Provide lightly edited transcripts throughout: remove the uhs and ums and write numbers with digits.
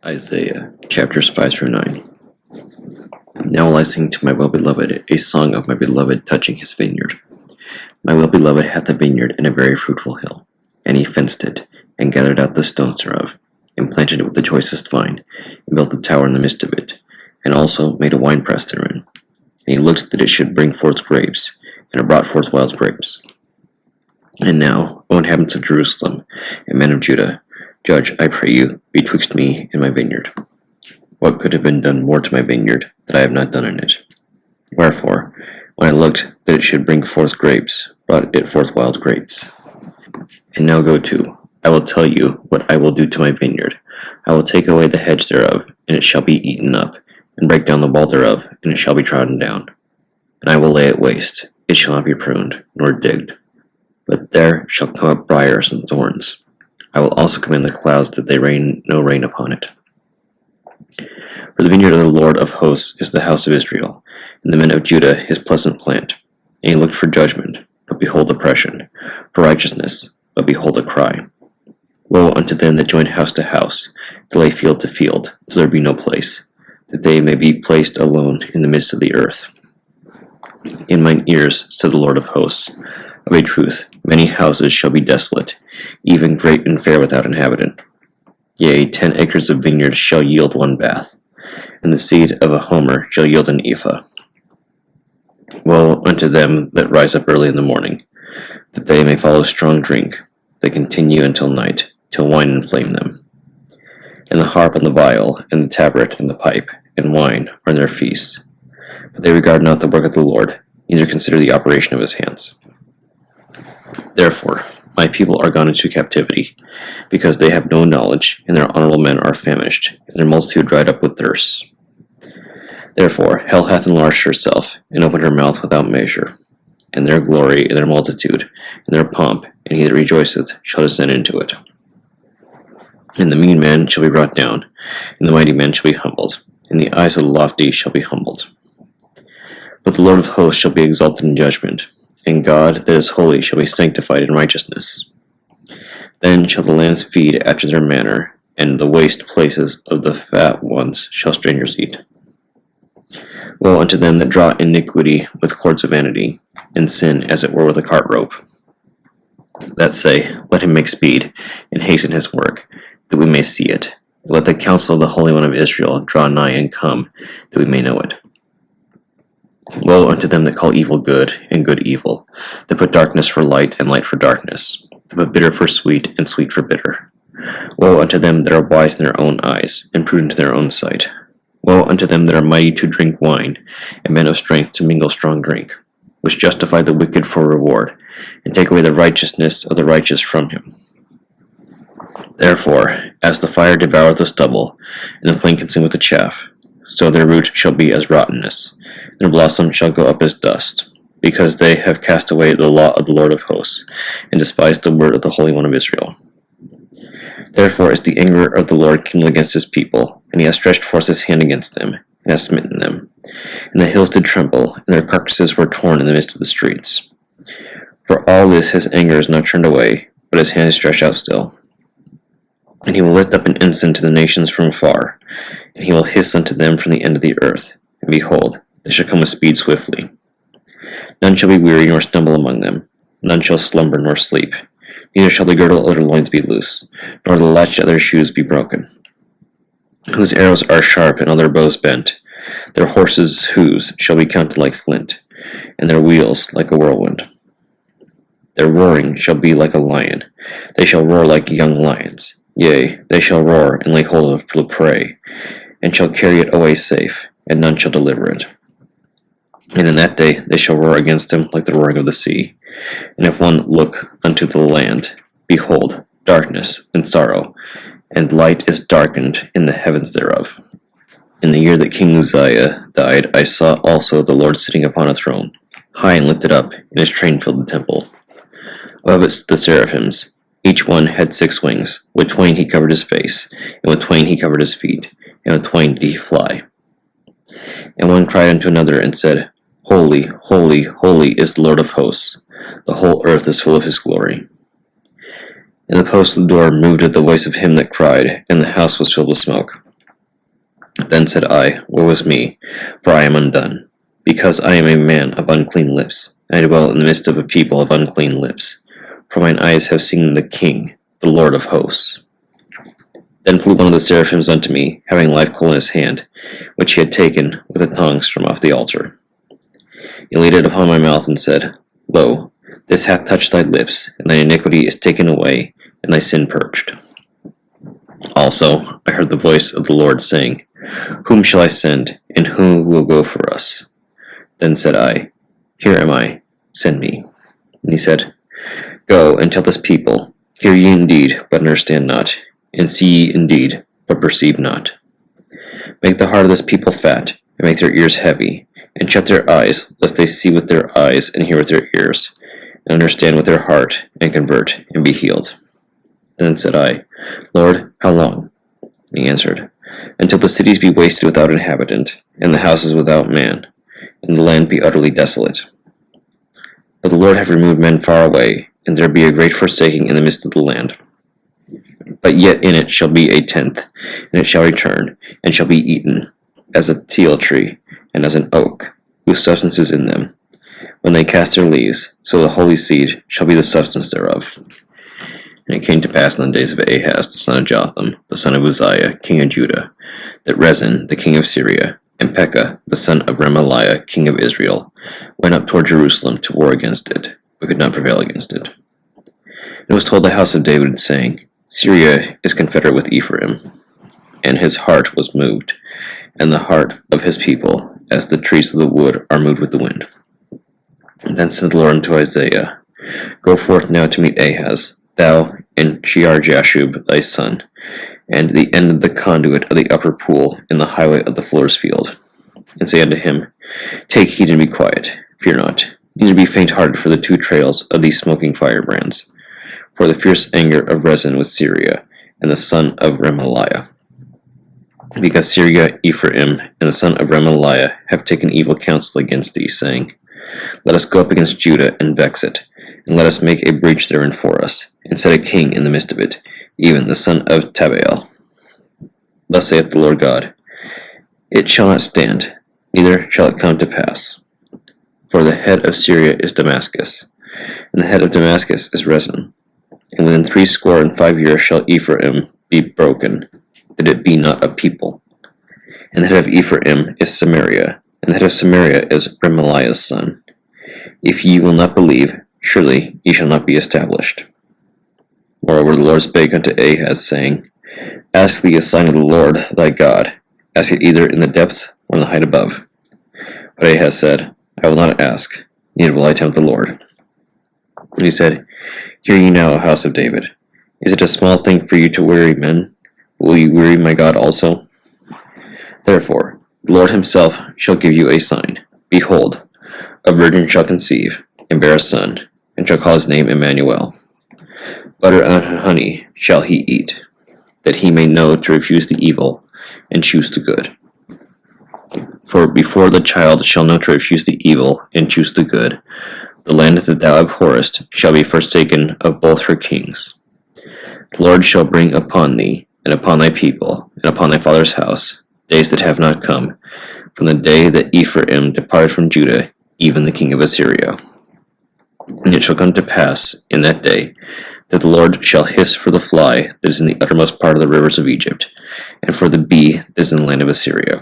Isaiah chapters 5 through 9. Now will I sing to my well-beloved a song of my beloved touching his vineyard. My well-beloved hath a vineyard in a very fruitful hill, and he fenced it, and gathered out the stones thereof, and planted it with the choicest vine, and built a tower in the midst of it, and also made a winepress therein. And he looked that it should bring forth grapes, and it brought forth wild grapes. And now, O inhabitants of Jerusalem, and men of Judah, judge, I pray you, betwixt me and my vineyard. What could have been done more to my vineyard that I have not done in it? Wherefore, when I looked that it should bring forth grapes, brought it forth wild grapes. And now go to, I will tell you what I will do to my vineyard. I will take away the hedge thereof, and it shall be eaten up, and break down the wall thereof, and it shall be trodden down. And I will lay it waste, it shall not be pruned, nor digged. But there shall come up briars and thorns. I will also command the clouds that they rain no rain upon it. For the vineyard of the Lord of hosts is the house of Israel, and the men of Judah his pleasant plant. And he looked for judgment, but behold oppression, for righteousness, but behold a cry. Woe unto them that join house to house, that lay field to field, till there be no place, that they may be placed alone in the midst of the earth. In mine ears, said the Lord of hosts, of a truth, many houses shall be desolate, even great and fair without inhabitant. Yea, 10 acres of vineyard shall yield one bath, and the seed of a homer shall yield an ephah. Woe unto them that rise up early in the morning, that they may follow strong drink, that continue until night, till wine inflame them. And the harp and the viol, and the tabret and the pipe, and wine are in their feasts. But they regard not the work of the Lord, neither consider the operation of his hands. Therefore, my people are gone into captivity, because they have no knowledge, and their honorable men are famished, and their multitude dried up with thirst. Therefore, hell hath enlarged herself, and opened her mouth without measure. And their glory, and their multitude, and their pomp, and he that rejoiceth, shall descend into it. And the mean man shall be brought down, and the mighty man shall be humbled, and the eyes of the lofty shall be humbled. But the Lord of hosts shall be exalted in judgment, and God that is holy shall be sanctified in righteousness. Then shall the lambs feed after their manner, and the waste places of the fat ones shall strangers eat. Woe unto them that draw iniquity with cords of vanity, and sin as it were with a cart rope. That say, let him make speed, and hasten his work, that we may see it. Let the counsel of the Holy One of Israel draw nigh and come, that we may know it. Woe unto them that call evil good, and good evil, that put darkness for light, and light for darkness, that put bitter for sweet, and sweet for bitter. Woe unto them that are wise in their own eyes, and prudent in their own sight. Woe unto them that are mighty to drink wine, and men of strength to mingle strong drink, which justify the wicked for reward, and take away the righteousness of the righteous from him. Therefore, as the fire devoureth the stubble, and the flame consumeth the chaff, so their root shall be as rottenness, and their blossom shall go up as dust, because they have cast away the law of the Lord of hosts, and despised the word of the Holy One of Israel. Therefore is the anger of the Lord kindled against his people, and he has stretched forth his hand against them, and has smitten them. And the hills did tremble, and their carcasses were torn in the midst of the streets. For all this his anger is not turned away, but his hand is stretched out still. And he will lift up an ensign to the nations from far, and he will hiss unto them from the end of the earth. And behold, they shall come with speed swiftly. None shall be weary nor stumble among them, none shall slumber nor sleep. Neither shall the girdle of their loins be loose, nor the latch of their shoes be broken. Whose arrows are sharp, and all their bows bent. Their horses' hoofs shall be counted like flint, and their wheels like a whirlwind. Their roaring shall be like a lion, they shall roar like young lions. Yea, they shall roar and lay hold of the prey, and shall carry it away safe, and none shall deliver it. And in that day they shall roar against him like the roaring of the sea. And if one look unto the land, behold, darkness and sorrow, and light is darkened in the heavens thereof. In the year that King Uzziah died, I saw also the Lord sitting upon a throne, high and lifted up, and his train filled the temple. Above it stood the seraphims. Each one had 6 wings. With twain he covered his face, and with twain he covered his feet, and with twain did he fly. And one cried unto another, and said, Holy, holy, holy is the Lord of hosts. The whole earth is full of his glory. And the post of the door moved at the voice of him that cried, and the house was filled with smoke. Then said I, Woe is me, for I am undone, because I am a man of unclean lips, and I dwell in the midst of a people of unclean lips. For mine eyes have seen the King, the Lord of hosts. Then flew one of the seraphims unto me, having a live coal in his hand, which he had taken with the tongs from off the altar. He laid it upon my mouth, and said, Lo, this hath touched thy lips, and thine iniquity is taken away, and thy sin purged. Also I heard the voice of the Lord saying, Whom shall I send, and who will go for us? Then said I, Here am I, send me. And he said, Go and tell this people, Hear ye indeed, but understand not, and see ye indeed, but perceive not. Make the heart of this people fat, and make their ears heavy, and shut their eyes, lest they see with their eyes, and hear with their ears, and understand with their heart, and convert, and be healed. Then said I, Lord, how long? And he answered, Until the cities be wasted without inhabitant, and the houses without man, and the land be utterly desolate. But the Lord hath removed men far away, and there be a great forsaking in the midst of the land. But yet in it shall be a tenth, and it shall return, and shall be eaten, as a teil tree, and as an oak, whose substance is in them. When they cast their leaves, so the holy seed shall be the substance thereof. And it came to pass in the days of Ahaz, the son of Jotham, the son of Uzziah, king of Judah, that Rezin, the king of Syria, and Pekah, the son of Remaliah, king of Israel, went up toward Jerusalem to war against it, but could not prevail against it. And it was told the house of David, saying, Syria is confederate with Ephraim, and his heart was moved, and the heart of his people, as the trees of the wood are moved with the wind. And then said the Lord unto Isaiah, Go forth now to meet Ahaz, thou and Shear-Jashub thy son, and the end of the conduit of the upper pool in the highway of the fuller's field. And say unto him, Take heed and be quiet, fear not, neither be faint-hearted for the two trails of these smoking firebrands, for the fierce anger of Rezin with Syria, and the son of Remaliah. Because Syria, Ephraim, and the son of Remaliah have taken evil counsel against thee, saying, Let us go up against Judah and vex it, and let us make a breach therein for us, and set a king in the midst of it, even the son of Tabbael. Thus saith the Lord God, It shall not stand, neither shall it come to pass. For the head of Syria is Damascus, and the head of Damascus is Rezin. And within 65 years shall Ephraim be broken, that it be not a people. And the head of Ephraim is Samaria, and the head of Samaria is Remaliah's son. If ye will not believe, surely ye shall not be established. Moreover, the Lord spake unto Ahaz, saying, Ask thee a sign of the Lord thy God, ask it either in the depth or in the height above. But Ahaz said, I will not ask, neither will I tempt the Lord. And he said, Hear ye now, house of David. Is it a small thing for you to weary men? Will you weary my God also? Therefore, the Lord himself shall give you a sign. Behold, a virgin shall conceive, and bear a son, and shall call his name Emmanuel. Butter and honey shall he eat, that he may know to refuse the evil, and choose the good. For before the child shall know to refuse the evil, and choose the good, the land that thou abhorrest shall be forsaken of both her kings. The Lord shall bring upon thee, and upon thy people, and upon thy father's house, days that have not come, from the day that Ephraim departed from Judah, even the king of Assyria. And it shall come to pass in that day that the Lord shall hiss for the fly that is in the uttermost part of the rivers of Egypt, and for the bee that is in the land of Assyria.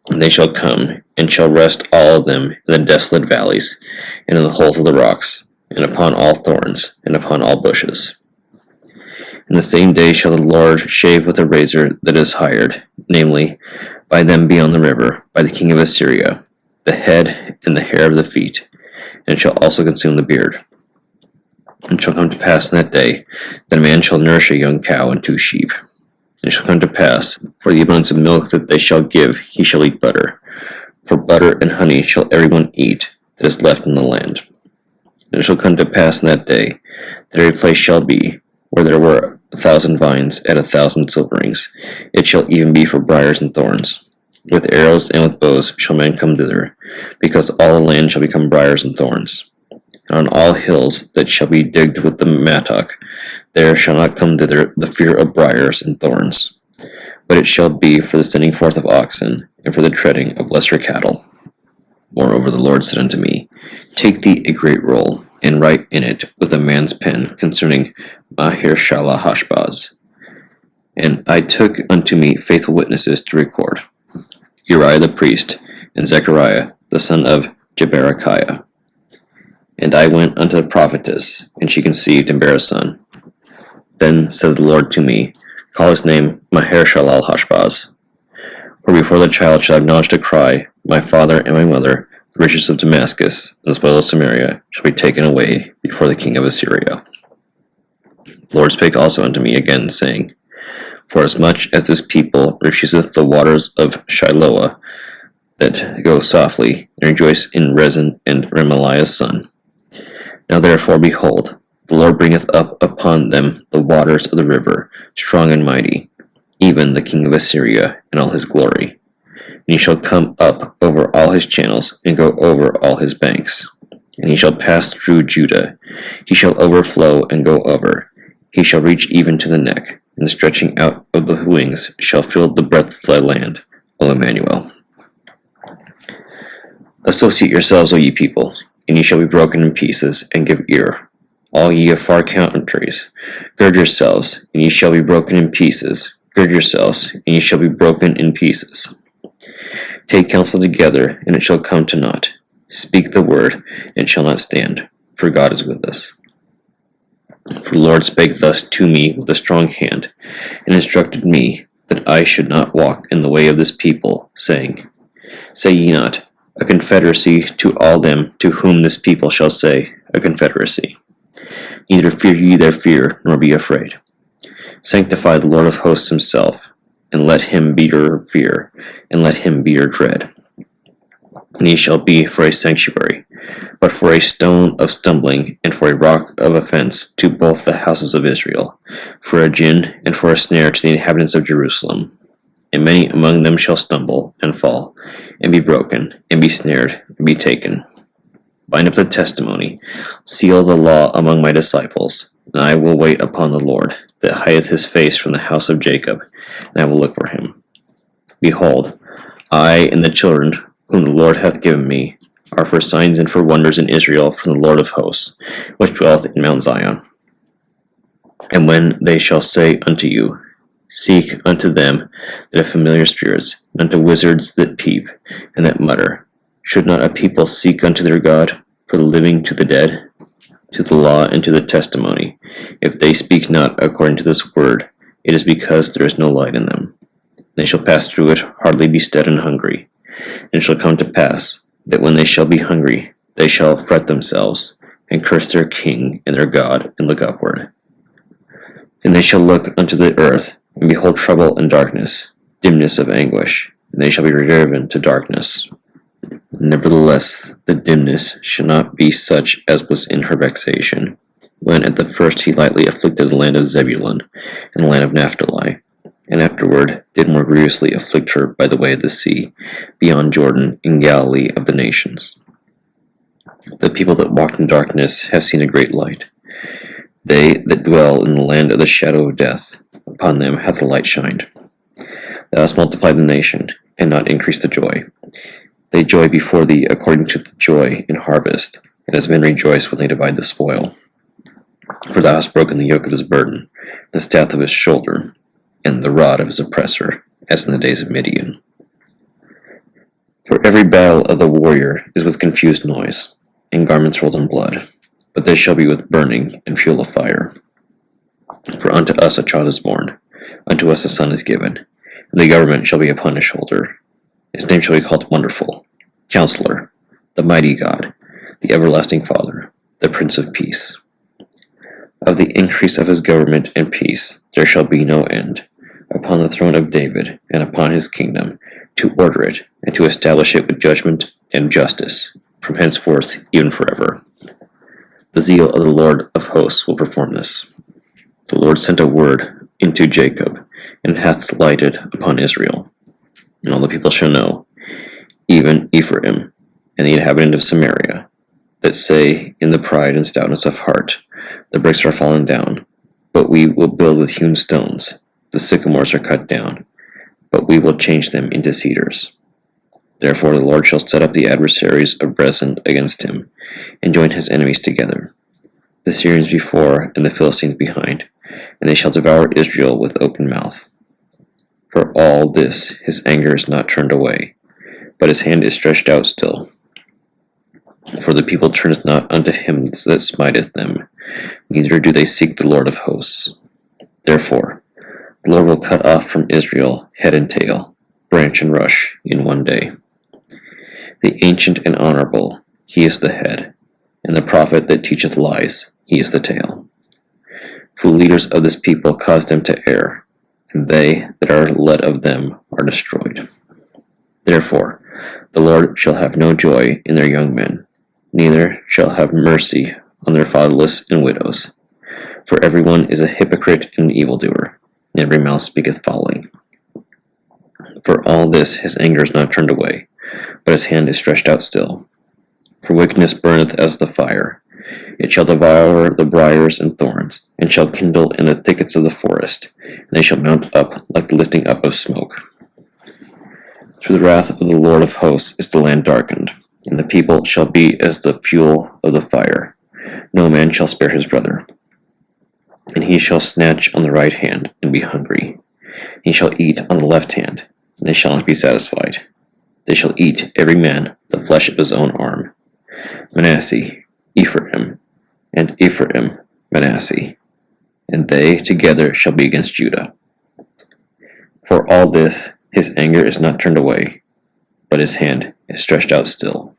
And they shall come, and shall rest all of them in the desolate valleys, and in the holes of the rocks, and upon all thorns, and upon all bushes. In the same day shall the Lord shave with a razor that is hired, namely, by them beyond the river, by the king of Assyria, the head and the hair of the feet, and shall also consume the beard. And it shall come to pass in that day that a man shall nourish a young cow and 2 sheep. And it shall come to pass, for the abundance of milk that they shall give, he shall eat butter. For butter and honey shall everyone eat that is left in the land. And it shall come to pass in that day that every place shall be, where there were 1,000 vines and 1,000 silverings, it shall even be for briars and thorns. With arrows and with bows shall men come thither, because all the land shall become briars and thorns. And on all hills that shall be digged with the mattock, there shall not come thither the fear of briars and thorns. but it shall be for the sending forth of oxen, and for the treading of lesser cattle. Moreover, the Lord said unto me, Take thee a great roll, and write in it with a man's pen concerning Maher-shalal-hash-baz. And I took unto me faithful witnesses to record, Uriah the priest, and Zechariah the son of Jeberechiah. And I went unto the prophetess, and she conceived and bare a son. Then said the Lord to me, Call his name Maher-shalal-hash-baz. For before the child shall acknowledge to cry, My father and my mother, the riches of Damascus, and the spoil of Samaria, shall be taken away before the king of Assyria. The Lord spake also unto me again, saying, Forasmuch as this people refuseth the waters of Shiloah, that go softly, and rejoice in Rezin and Remaliah's son. Now therefore, behold, the Lord bringeth up upon them the waters of the river, strong and mighty, even the king of Assyria in all his glory. And he shall come up over all his channels, and go over all his banks. And he shall pass through Judah. He shall overflow and go over. He shall reach even to the neck, and the stretching out of the wings shall fill the breadth of thy land, O Emmanuel. Associate yourselves, O ye people, and ye shall be broken in pieces, and give ear. All ye of far countries, gird yourselves, and ye shall be broken in pieces. Gird yourselves, and ye shall be broken in pieces. Take counsel together, and it shall come to naught. Speak the word, and it shall not stand, for God is with us. For the Lord spake thus to me with a strong hand, and instructed me that I should not walk in the way of this people, saying, Say ye not, a confederacy to all them to whom this people shall say, a confederacy. Neither fear ye their fear, nor be afraid. Sanctify the Lord of hosts himself, and let him be your fear, and let him be your dread. And ye shall be for a sanctuary, but for a stone of stumbling, and for a rock of offense to both the houses of Israel, for a gin, and for a snare to the inhabitants of Jerusalem. And many among them shall stumble, and fall, and be broken, and be snared, and be taken. Bind up the testimony, seal the law among my disciples, and I will wait upon the Lord, that hideth his face from the house of Jacob, and I will look for him. Behold, I and the children whom the Lord hath given me are for signs and for wonders in Israel from the Lord of hosts, which dwelleth in Mount Zion. And when they shall say unto you, Seek unto them that have familiar spirits, and unto wizards that peep, and that mutter, should not a people seek unto their God, for the living to the dead, to the law and to the testimony? If they speak not according to this word, it is because there is no light in them. They shall pass through it, hardly be stead and hungry. And it shall come to pass, that when they shall be hungry, they shall fret themselves, and curse their king and their God, and look upward. And they shall look unto the earth, and behold trouble and darkness, dimness of anguish, and they shall be driven to darkness. Nevertheless, the dimness shall not be such as was in her vexation, when at the first he lightly afflicted the land of Zebulun and the land of Naphtali, and afterward did more grievously afflict her by the way of the sea, beyond Jordan, in Galilee of the nations. The people that walked in darkness have seen a great light. They that dwell in the land of the shadow of death, upon them hath the light shined. Thou hast multiplied the nation, and not increased the joy. They joy before thee according to the joy in harvest, and as men rejoice when they divide the spoil. For thou hast broken the yoke of his burden, the staff of his shoulder, and the rod of his oppressor, as in the days of Midian. For every battle of the warrior is with confused noise, and garments rolled in blood, but this shall be with burning and fuel of fire. For unto us a child is born, unto us a son is given, and the government shall be upon his shoulder. His name shall be called Wonderful, Counselor, the Mighty God, the Everlasting Father, the Prince of Peace. Of the increase of his government and peace there shall be no end, upon the throne of David and upon his kingdom, to order it and to establish it with judgment and justice, from henceforth even forever. The zeal of the Lord of hosts will perform this. The Lord sent a word into Jacob, and hath lighted upon Israel. And all the people shall know, even Ephraim, and the inhabitant of Samaria, that say in the pride and stoutness of heart, The bricks are fallen down, but we will build with hewn stones. The sycamores are cut down, but we will change them into cedars. Therefore the Lord shall set up the adversaries of Rezin against him, and join his enemies together, the Syrians before and the Philistines behind, and they shall devour Israel with open mouth. For all this his anger is not turned away, but his hand is stretched out still. For the people turneth not unto him that smiteth them, neither do they seek the Lord of hosts. Therefore the Lord will cut off from Israel head and tail, branch and rush, in one day. The ancient and honorable, he is the head, and the prophet that teacheth lies, he is the tail. For the leaders of this people cause them to err, and they that are led of them are destroyed. Therefore the Lord shall have no joy in their young men, neither shall have mercy on their fatherless and widows. For every one is a hypocrite and an evildoer, and every mouth speaketh folly. For all this his anger is not turned away, but his hand is stretched out still. For wickedness burneth as the fire, it shall devour the briars and thorns, and shall kindle in the thickets of the forest, and they shall mount up like the lifting up of smoke. Through the wrath of the Lord of hosts is the land darkened, and the people shall be as the fuel of the fire. No man shall spare his brother. And he shall snatch on the right hand, and be hungry. He shall eat on the left hand, and they shall not be satisfied. They shall eat every man the flesh of his own arm. Manasseh, Ephraim, and Ephraim, Manasseh, and they together shall be against Judah. For all this his anger is not turned away, but his hand is stretched out still.